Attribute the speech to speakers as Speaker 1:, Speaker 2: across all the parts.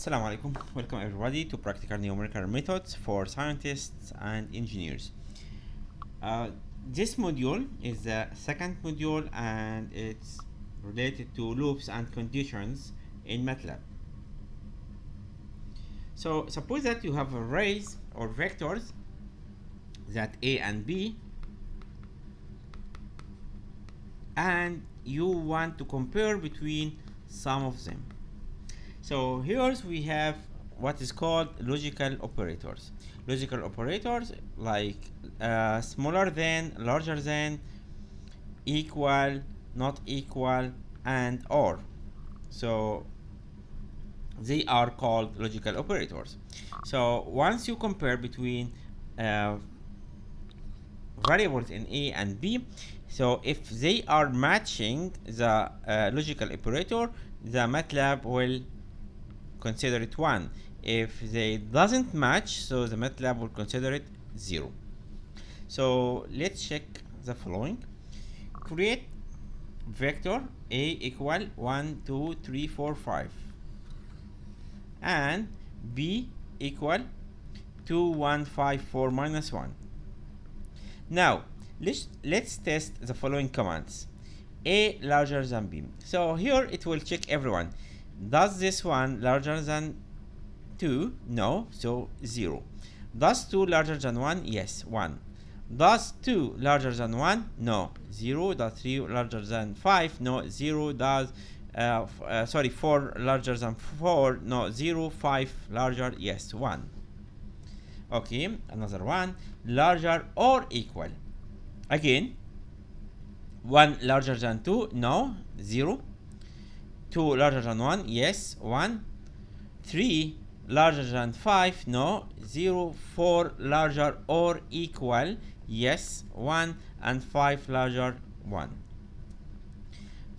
Speaker 1: Assalamu alaikum. Welcome everybody to Practical Numerical Methods for Scientists and Engineers. This module is the second module and it's related to loops and conditions in MATLAB. So suppose that you have arrays or vectors that A and B, and you want to compare between some of them. So here we have what is called logical operators. Logical operators like smaller than, larger than, equal, not equal, and or. So they are called logical operators. So once you compare between variables in A and B, so if they are matching the logical operator, the MATLAB will consider it 1. If they doesn't match, so the MATLAB will consider it 0. So let's check the following. Create vector A equal 1, 2, 3, 4, 5 and B equal 2, 1, 5, 4, minus 1. Now let's test the following commands. A larger than B. So here it will check everyone. Does this one larger than 2? No, so 0. Does 2 larger than 1? Yes, 1. Does 2 larger than 1? No, 0. Does 3 larger than 5? No, 0. Does 4 larger than 4? No, 0. 5 larger? Yes, 1. Okay, another one. Larger or equal? Again, 1 larger than 2? No, 0. 2 larger than 1? Yes, 1. 3 larger than 5? No, 0. 4 larger or equal? Yes, 1. And 5 larger? 1.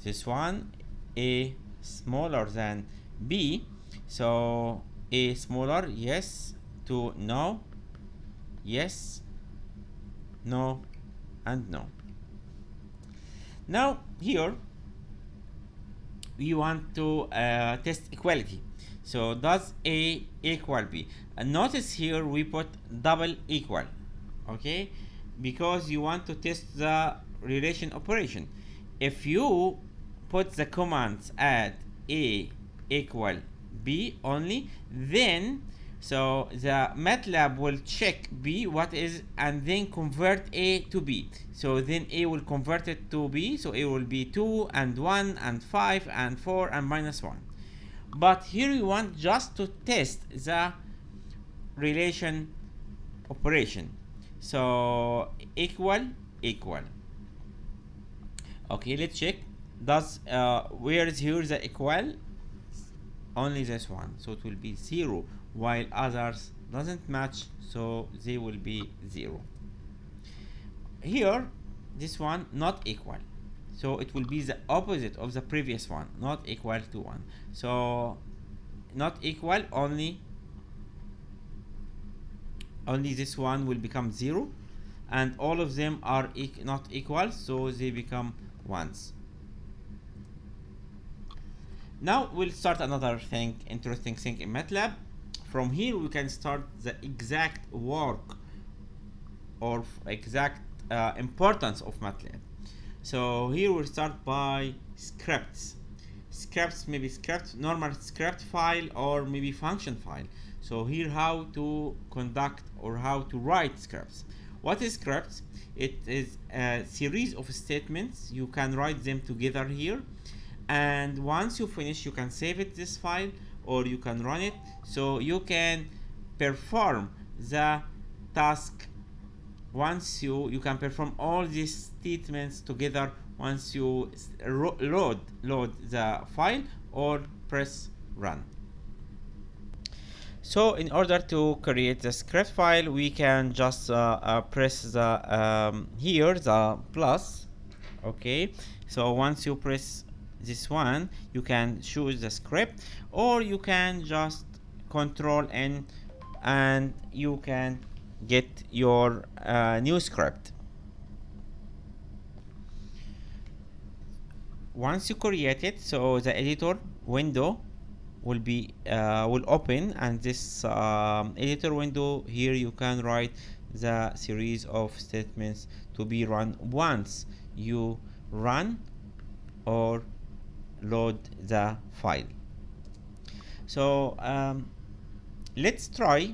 Speaker 1: This one, A smaller than B. So A smaller? Yes. 2 no. Yes. No. And no. Now here we want to test equality. So does A equal B? And notice here we put double equal, okay, because you want to test the relation operation. If you put the commands at A equal B only, then so the MATLAB will check B what is and then convert A to B. So then A will convert it to B. So A will be 2 and 1 and 5 and 4 and minus 1. But here we want just to test the relation operation. So equal, equal. Okay, let's check. Does where is here the equal? Only this one, so it will be 0, while others doesn't match, so they will be 0. Here this one not equal, so it will be the opposite of the previous one, not equal to 1. So not equal, only this one will become 0, and all of them are not equal, so they become 1s. Now we'll start another interesting thing in MATLAB. From here we can start the exact work or exact importance of MATLAB. So here we'll start by scripts. Scripts, maybe script, normal script file or maybe function file. So here how to conduct or how to write scripts. What is scripts? It is a series of statements. You can write them together here. And once you finish, you can save it this file or you can run it, so you can perform the task. Once you can perform all these statements together once you load the file or press run. So in order to create the script file, we can just press the here the plus. Okay, so once you press this one, you can choose the script, or you can just Control N and you can get your new script. Once you create it, so the editor window will open, and this editor window here you can write the series of statements to be run once you run or load the file. So let's try.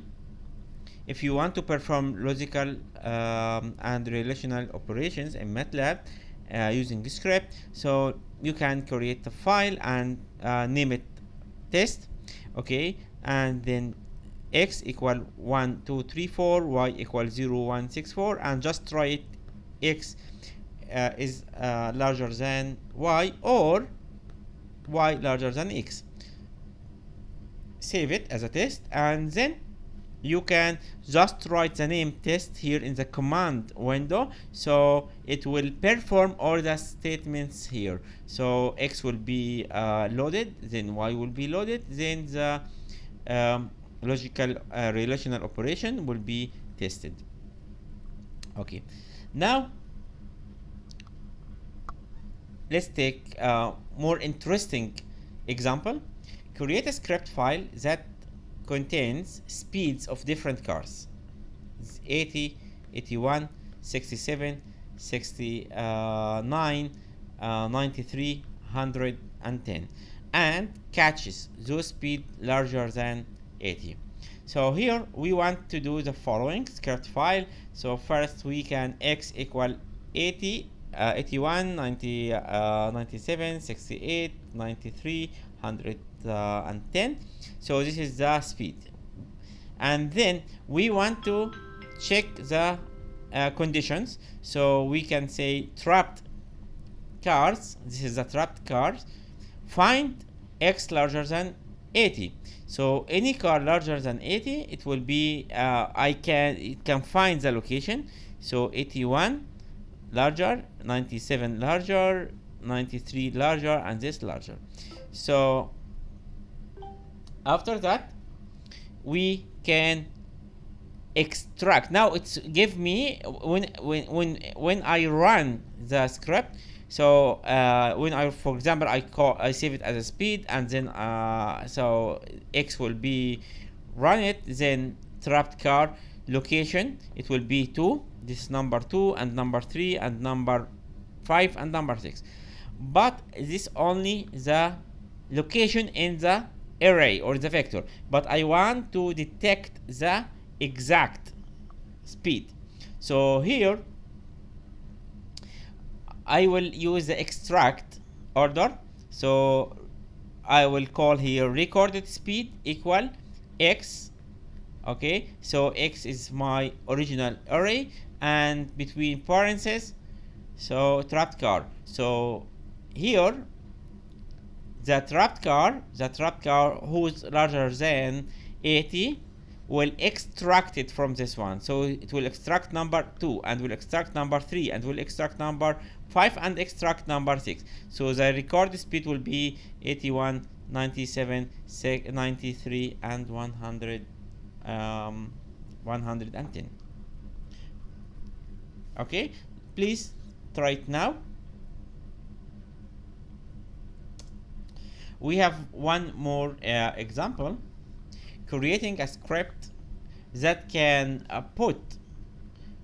Speaker 1: If you want to perform logical and relational operations in MATLAB using the script, so you can create a file and name it test, okay, and then x equal 1 2 3 4, y equal 0 1 6 4, and just try it. X is larger than y, or y larger than x. Save it as a test, and then you can just write the name test here in the command window, so it will perform all the statements here. So x will be loaded, then y will be loaded, then the logical relational operation will be tested. Okay, now let's take a more interesting example. Create a script file that contains speeds of different cars. It's 80, 81, 67, 69, 93, 110, and catches those speed larger than 80. So here we want to do the following script file. So first we can x equal 80, 81, 90, 97, 68, 93, 110. So this is the speed, and then we want to check the conditions. So we can say trapped cars. This is the trapped cars. Find x larger than 80. So any car larger than 80, it will be it can find the location. So 81 larger, 97 larger, 93 larger, and this larger. So after that we can extract. Now it's give me when I run the script. So when I, for example, I save it as a speed, and then so x will be run it, then trapped car location, it will be 2, this number 2 and number 3 and number 5 and number 6, but this only the location in the array or the vector, but I want to detect the exact speed. So here I will use the extract order. So I will call here recorded speed equal x. Okay, so x is my original array, and between parentheses, so trapped car. So here the trapped car who's larger than 80 will extract it from this one. So it will extract number 2 and will extract number 3 and will extract number 5 and extract number 6. So the record speed will be 81, 97, 93 and 110. Okay, please try it now. We have one more example, creating a script that can put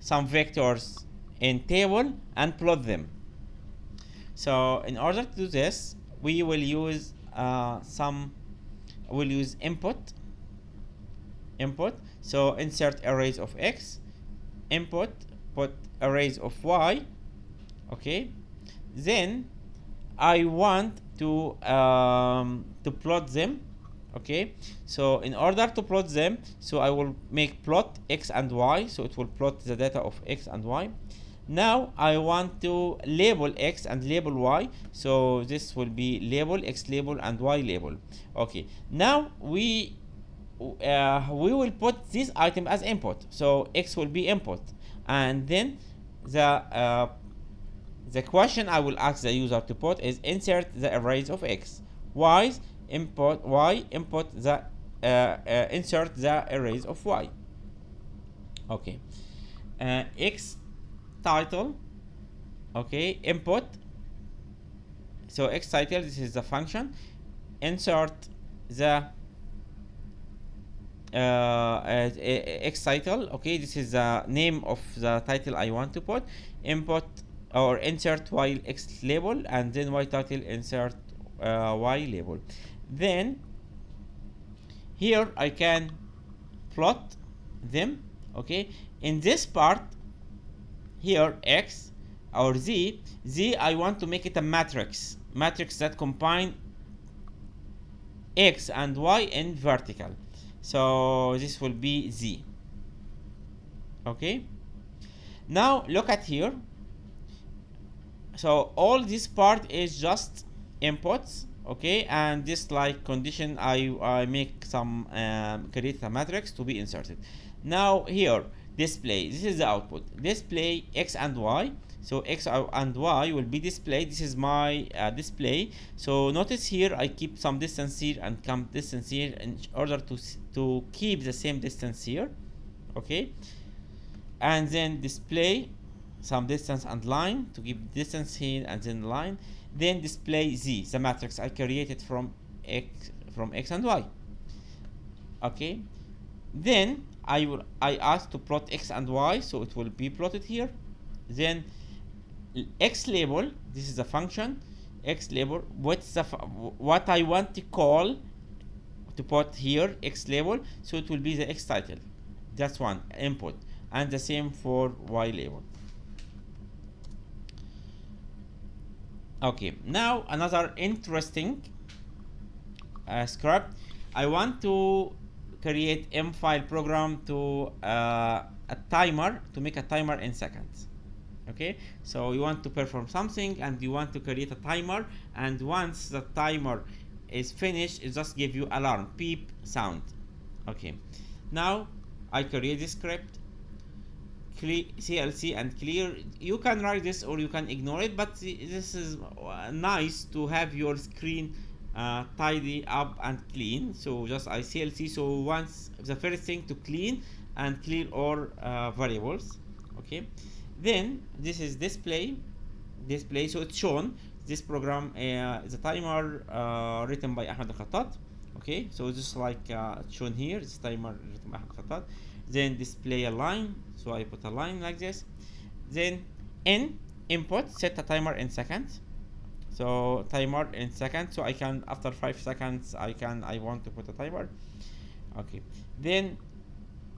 Speaker 1: some vectors in table and plot them. So in order to do this, we will use input. So insert arrays of x, input, put arrays of y. Okay, then I want to plot them. Okay, so in order to plot them, so I will make plot x and y, so it will plot the data of x and y. Now I want to label x and label y, so this will be label, x label and y label. Okay, now we will put this item as input, so x will be input, and then the question I will ask the user to put is insert the arrays of x, y input the insert the arrays of y. Okay, x title. Okay, input. So x title, this is the function. Insert the X title. Okay, this is the name of the title I want to put. Input or insert Y X label, and then Y title insert Y label. Then here I can plot them. Okay, in this part here X or Z I want to make it a matrix that combine X and Y in vertical. So this will be Z. Okay, now look at here. So all this part is just inputs. Okay, and this like condition I make some create a matrix to be inserted. Now here display, this is the output, display X and Y. So X and Y will be displayed. This is my display. So notice here I keep some distance here and come distance here in order to keep the same distance here. Okay, and then display some distance and line to keep distance here and then line. Then display Z, the matrix I created from X and Y. Okay, then I ask to plot X and Y, so it will be plotted here. Then X label, this is a function. X label, what I want to call to put here X label, so it will be the X title. That's one input, and the same for Y label. Okay, now another interesting script. I want to create M file program to a timer, to make a timer in seconds. Okay, so you want to perform something and you want to create a timer, and once the timer is finished, it just give you alarm beep sound. Okay, now I create this script, CLC and clear. You can write this or you can ignore it, but this is nice to have your screen tidy up and clean. So just I CLC, so once the first thing to clean and clear all variables. Okay, then this is display, so it's shown this program is a timer written by Ahmed Al-Khattat. Okay, so just like shown here, this timer written by Ahmed Al-Khattat. Then display a line, so I put a line like this. Then in input set a timer in seconds, so timer in seconds, so I can after 5 seconds I want to put a timer. Okay, then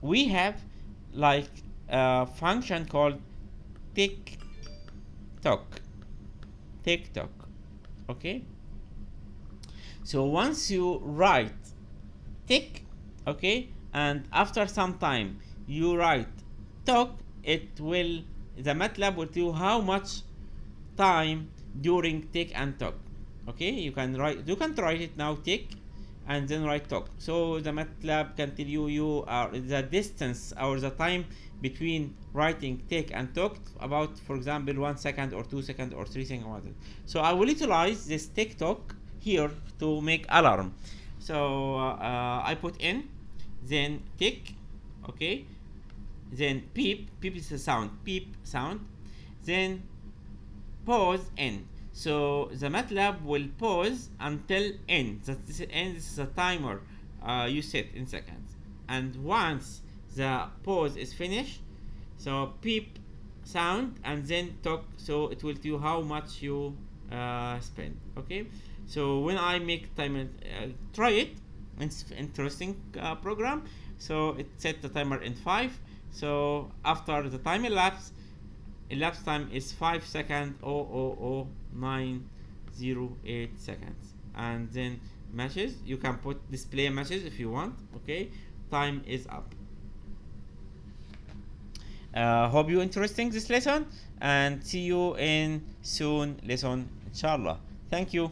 Speaker 1: we have like a function called tick tock. Okay, so once you write tick, okay, and after some time you write tock, it will, the MATLAB will tell you how much time during tick and tock. Okay, you can write it now tick and then write tock. So the MATLAB can tell you the distance or the time between writing tick and tock, about for example 1 second or 2 seconds or 3 seconds. So I will utilize this tick tock here to make alarm. So I put in, then tick, okay, then beep is a sound, beep sound, then pause n. So the MATLAB will pause until n. This is a timer you set in seconds, and once the pause is finished, so beep sound and then talk, so it will tell you how much you spend. Okay, so when I make timer, try it. It's interesting program. So it set the timer in 5. So after the time elapse time is 5 seconds 0.908 seconds, and then matches, you can put display matches if you want. Okay, time is up. Hope you interesting this lesson, and see you in soon lesson inshallah. Thank you.